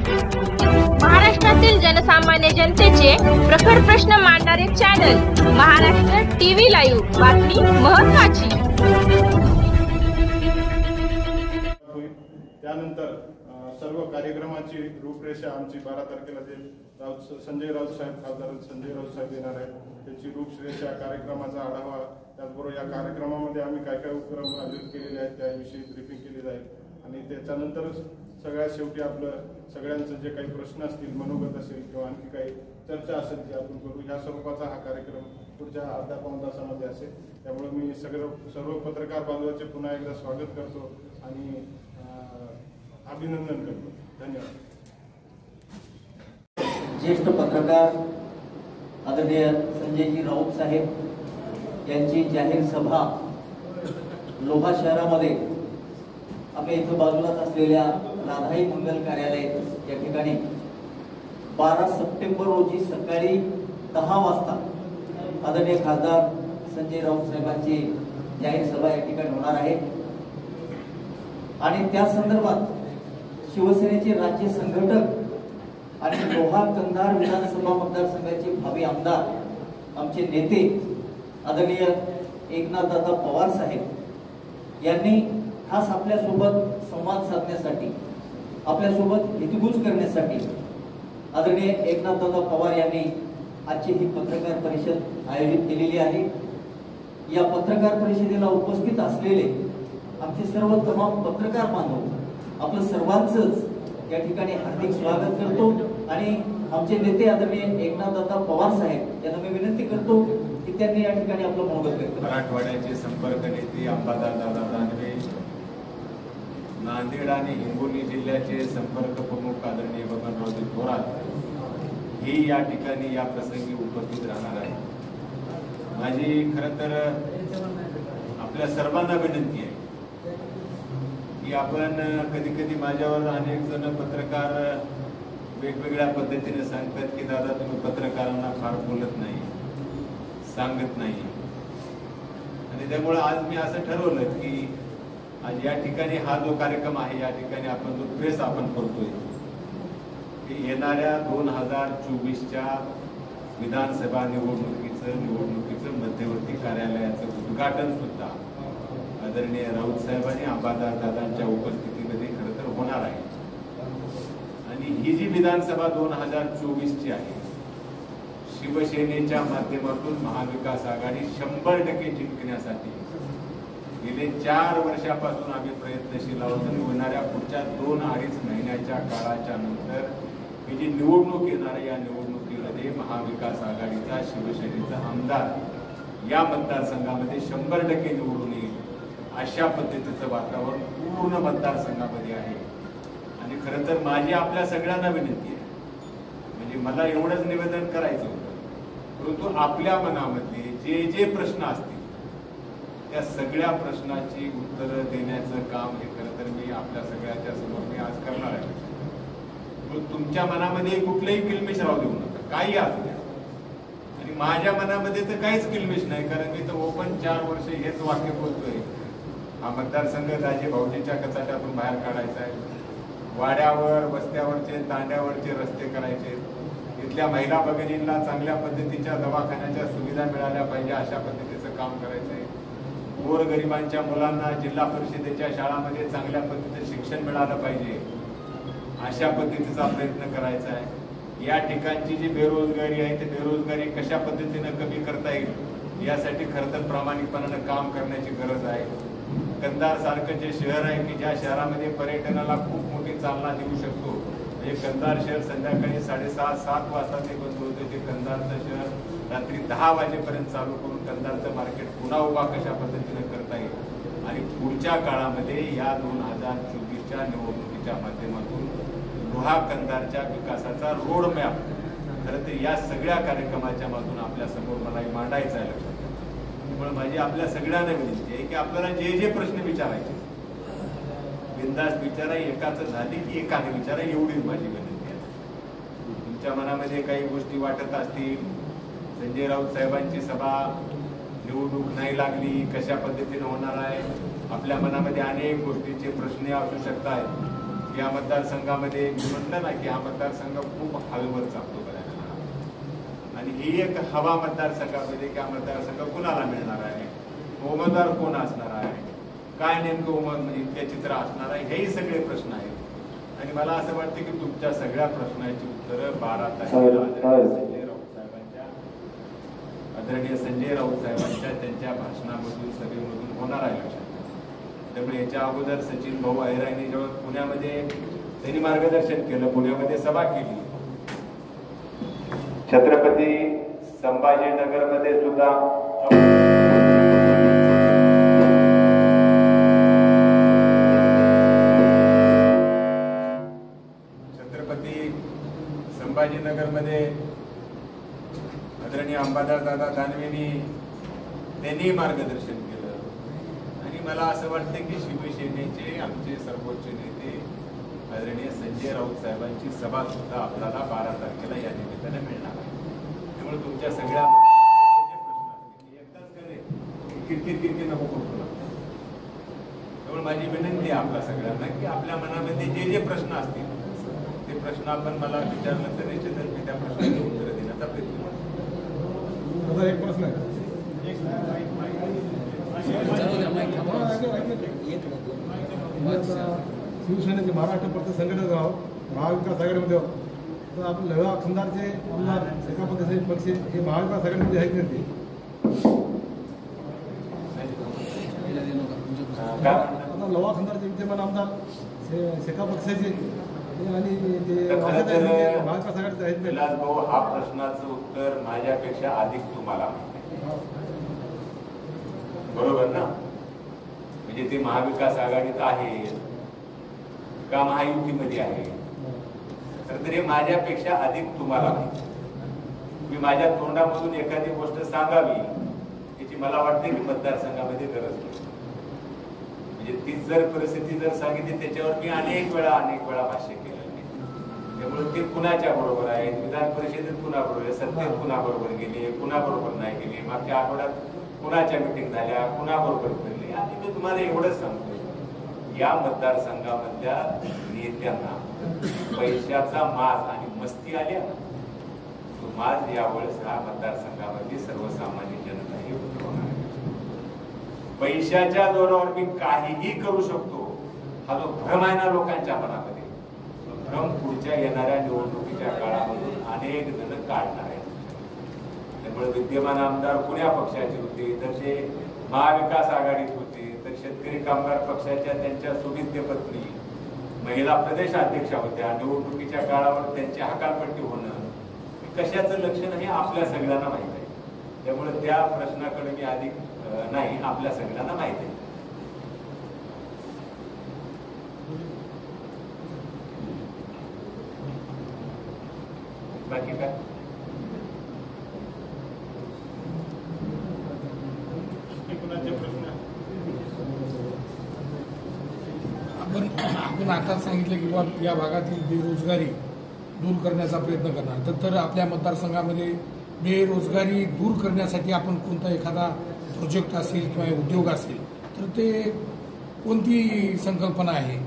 महाराष्ट्रातील जनसामान्य जनतेचे प्रखर प्रश्न मांडणारे चॅनल महाराष्ट्र टीव्ही लाईव्ह, बातमी महत्त्वाची। त्यानंतर सर्व कार्यक्रमाची रूपरेषा आमची 12 तारखेला जे संजय राऊत साहेब खासदार संजय राऊत साहेब येणार आहेत त्यांची रूपरेषा, कार्यक्रमाचा आढावा, त्याचबरोबर या कार्यक्रमामध्ये आम्ही काय काय उपक्रम आयोजित केलेले आहेत त्याविषयी ब्रीफिंग केली जाईल। आणि त्याच्यानंतर सगळ्यात शेवटी आपलं सगळ्यांचं जे काही प्रश्न असतील, मनोगत असेल किंवा आणखी काही चर्चा असेल ती आपण करू। ह्या स्वरूपाचा हा कार्यक्रम पुढच्या अर्ध्या पाऊण तासामध्ये असेल। त्यामुळे मी सर्व पत्रकार बांधवांचे पुन्हा एकदा स्वागत करतो आणि अभिनंदन करतो। धन्यवाद। ज्येष्ठ पत्रकार आदरणीय संजयजी राऊत साहेब यांची जाहीर सभा लोहा शहरामध्ये आपल्या इथं बाजूलाच असलेल्या राधाई मंगल कार्यालय या ठिकाणी 12 सप्टेंबर रोजी सकाळी 10 वाजता आदरणीय खासदार संजय राऊत साहेबांची जाहीर सभा या ठिकाणी होणार आहे। आणि त्या संदर्भात शिवसेनेचे राज्य संघटक आणि लोहा कंधार विधानसभा मतदारसंघाचे भावी आमदार आमचे नेते आदरणीय एकनाथदादा पवार साहेब यांनी खास आपल्यासोबत संवाद साधण्यासाठी, आपल्यासोबत हितगुज करण्यासाठी आदरणीय एकनाथदादा पवार यांनी आजची ही पत्रकार परिषद आयोजित केलेली आहे। या पत्रकार परिषदेला उपस्थित असलेले आमचे सर्व तमाम पत्रकार बांधव आपलं सर्वांचंच या ठिकाणी हार्दिक स्वागत करतो आणि आमचे नेते आदरणीय एकनाथदादा पवार साहेब यांना मी विनंती करतो की त्यांनी या ठिकाणी आपलं मनोगत व्यक्त करावं। मराठवाड्याचे संपर्क नेते अंबादासदादा दानवे, नांदेड आणि हिंगोली जिल्ह्याचे संपर्क प्रमुख आदरणीय बबनरावजी थोरात ही या ठिकाणी या प्रसंगी उपस्थित राहणार आहे। माझी खरं तर आपल्या सर्वांना विनंती आहे की आपण कधी माझ्यावर अनेक जण पत्रकार वेगवेगळ्या पद्धतीने सांगतात की दादा तुम्ही पत्रकारांना फार बोलत नाही, सांगत नाही। आणि त्यामुळे आज मी असं ठरवलं की आज या ठिकाणी हा जो कार्यक्रम आहे, या ठिकाणी आपण जो प्रेस आपण करतोय की येणाऱ्या 2024च्या विधानसभा निवडणुकीचं मध्यवर्ती कार्यालयाचं उद्घाटन सुद्धा आदरणीय राऊत साहेब आणि अंबादासदादांच्या उपस्थितीमध्ये खरं तर होणार आहे। आणि ही जी विधानसभा 2024ची आहे, शिवसेनेच्या माध्यमातून महाविकास आघाडी 100% जिंकण्यासाठी गेले 4 वर्षापासून आम्ही प्रयत्नशील आहोत। आणि होणाऱ्या पुढच्या 2-2.5 महिन्याच्या काळाच्या नंतर ही जी निवडणूक येणार आहे, या निवडणुकीमध्ये महाविकास आघाडीचा शिवसेनेचा आमदार या मतदारसंघामध्ये 100% निवडून येईल अशा पद्धतीचं वातावरण पूर्ण मतदारसंघामध्ये आहे। आणि खरं तर माझी आपल्या सगळ्यांना विनंती आहे, म्हणजे मला एवढंच निवेदन करायचं होतं, परंतु आपल्या मनामध्ये जे प्रश्न असतील त्या सगळ्या प्रश्नाची उत्तरं देण्याचं काम हे खरं तर मी आपल्या सगळ्याच्या समोर मी आज करणार आहे। तुमच्या मनामध्ये कुठलंही किलमिश राहू देऊ नका, काही असू द्या। आणि माझ्या मनामध्ये तर काहीच किलमिश नाही, कारण मी तर ओपन 4 वर्ष हेच वाक्य बोलतोय, हा मतदारसंघ दाजी भाऊजीच्या कचाट्यातून बाहेर काढायचा आहे। वाड्यावर, वस्त्यावरचे, तांड्यावरचे रस्ते करायचे, इथल्या महिला भगिनींना चांगल्या पद्धतीच्या दवाखान्याच्या सुविधा मिळाल्या पाहिजे अशा पद्धतीचं काम करायचंय। गोरगरिबांच्या मुलांना जिल्हा परिषदेच्या शाळांमध्ये चांगल्या पद्धतीचं शिक्षण मिळालं पाहिजे अशा पद्धतीचा प्रयत्न करायचा आहे। या ठिकाणची जी बेरोजगारी आहे ते बेरोजगारी कशा पद्धतीनं कमी करता येईल यासाठी खरं तर प्रामाणिकपणानं काम करण्याची गरज आहे। कंधार सारखं जे शहर आहे की ज्या शहरामध्ये पर्यटनाला खूप मोठी चालना देऊ शकतो, म्हणजे कंधार शहर संध्याकाळी 6:30-7 वाजता ते बंद होते, ते कंधारचं शहर रात्री 10 वाजेपर्यंत चालू करून कंधारचं मार्केट पुन्हा उभा कशा पद्धतीने करता येईल। आणि पुढच्या काळामध्ये या 2024च्या निवडणुकीच्या माध्यमातून लोहा कंधारच्या विकासाचा रोड मॅप खरं तर या सगळ्या कार्यक्रमाच्या माध्यमातून आपल्या समोर मला मांडायचा आहे लक्षात। त्यामुळे माझी आपल्या सगळ्यांना विनंती आहे की आपल्याला जे प्रश्न विचारायचे बिनधास्त विचारा, एकाच झाली की एकाने विचारा, एवढीच माझी विनंती आहे। तुमच्या मनामध्ये काही गोष्टी वाटत असतील, संजय राऊत साहेबांची सभा निवडणूक नाही लागली कशा पद्धतीने होणार आहे, आपल्या मनामध्ये अनेक गोष्टीचे प्रश्न असू शकतात, या मतदारसंघामध्ये मी म्हटलं ना की हा मतदारसंघ खूप हवेवर चालतो बऱ्याच, आणि ही एक हवा मतदारसंघामध्ये की हा मतदारसंघ कुणाला मिळणार आहे, उमेदवार कोण असणार आहे, काय नेमकं म्हणजे इतके चित्र असणार आहे, हेही सगळे प्रश्न आहेत. आणि मला असं वाटतं की तुमच्या सगळ्या प्रश्नांची उत्तरं 12 तारखेला आदरणीय संजय राऊत साहेबांच्या त्यांच्या भाषणामधून सभेमधून होणार आहे लक्षात. त्यामुळे याच्या अगोदर सचिन भाऊ अहिर यांनी जेव्हा पुण्यामध्ये त्यांनी मार्गदर्शन केलं, पुण्यामध्ये सभा केली, छत्रपती संभाजीनगरमध्ये सुद्धा संभाजीनगरमध्ये आदरणीय अंबादास दादा दानवेंनी त्यांनी मार्गदर्शन केलं. आणि मला असं वाटतं की शिवसेनेचे आमचे सर्वोच्च नेते आदरणीय संजय राऊत साहेबांची सभा सुद्धा आपल्याला 12 तारखेला या निमित्ताने मिळणार आहे. त्यामुळे तुमच्या सगळ्या प्रश्न एकदाच करे किरकिर नको करू. त्यामुळे माझी विनंती आहे आपल्या सगळ्यांना की आपल्या मनामध्ये जे प्रश्न असतील ते प्रश्न आपण मला विचारल्यानंतर निश्चितच मी त्या प्रश्नाची उत्तरं देण्याचा प्रयत्न करतो. एक प्रश्न आहे, शिवसेनेचे महाराष्ट्र प्रदेश संघटक आहोत, महाविकास आघाडीमध्ये आहोत. तर आपण लढा खंदारचे आमदार एका पक्षाचे पक्ष हे महाविकास आघाडीमध्ये आहेत नाही. आता लवा खंदारचे विद्यमान आमदार शेका पक्षाचे आणि ते महाविकास आघाडीचे आहेत. विलास भाऊ, हा प्रश्नाचं उत्तर माझ्यापेक्षा अधिक तुम्हाला बरोबर ना? म्हणजे ते महाविकास आघाडीत आहे का महायुतीमध्ये आहे, तर हे माझ्यापेक्षा अधिक तुम्हाला माहिती. मी माझ्या तोंडामधून एखादी गोष्ट सांगावी याची मला वाटते की मतदारसंघामध्ये गरज नाही. म्हणजे ती जर परिस्थिती जर सांगितली त्याच्यावर मी अनेक वेळा भाष्य केलं. त्यामुळे ते कुणाच्या बरोबर आहे, विधान परिषदेत कुणाबरोबर आहे, सत्तेत कुणाबरोबर गेले, कुणाबरोबर नाही गेले, मागच्या आठवड्यात कुणाच्या मिटिंग झाल्या, कुणाबरोबर फिरले. आणि मी तुम्हाला एवढंच सांगतो, या मतदारसंघामधल्या नेत्यांना पैशाचा माज आणि मस्ती आल्या, तो माज यावेळेस हा मतदारसंघामध्ये सर्वसामान्य जनता ही उठवणार आहे. पैशाच्या जोरावर मी काहीही करू शकतो हा जो भ्रम आहे ना लोकांच्या मनामध्ये, भ्रम पुढच्या येणाऱ्या निवडणुकीच्या काळामधून अनेक जण काढणार आहेत. त्यामुळे विद्यमान आमदार पुण्या पक्षाचे होते, तर ते महाविकास आघाडीत होते, तर शेतकरी कामगार पक्षाच्या त्यांच्या सुविद्य पत्नी महिला प्रदेशाध्यक्षा होत्या. निवडणुकीच्या काळावर त्यांची हकालपट्टी होणं कशाचं लक्षण हे आपल्या सगळ्यांना माहीत आहे. त्यामुळे त्या प्रश्नाकडे मी अधिक नाही, आपल्या सगळ्यांना माहीत आहे. बाकी काय आपण आता सांगितलं की बाबा या भागातील बेरोजगारी दूर करण्याचा प्रयत्न करणार, तर आपल्या मतदारसंघामध्ये बेरोजगारी दूर करण्यासाठी आपण कोणता एखादा प्रोजेक्ट असेल किंवा उद्योग असेल तर ते कोणती संकल्पना आहे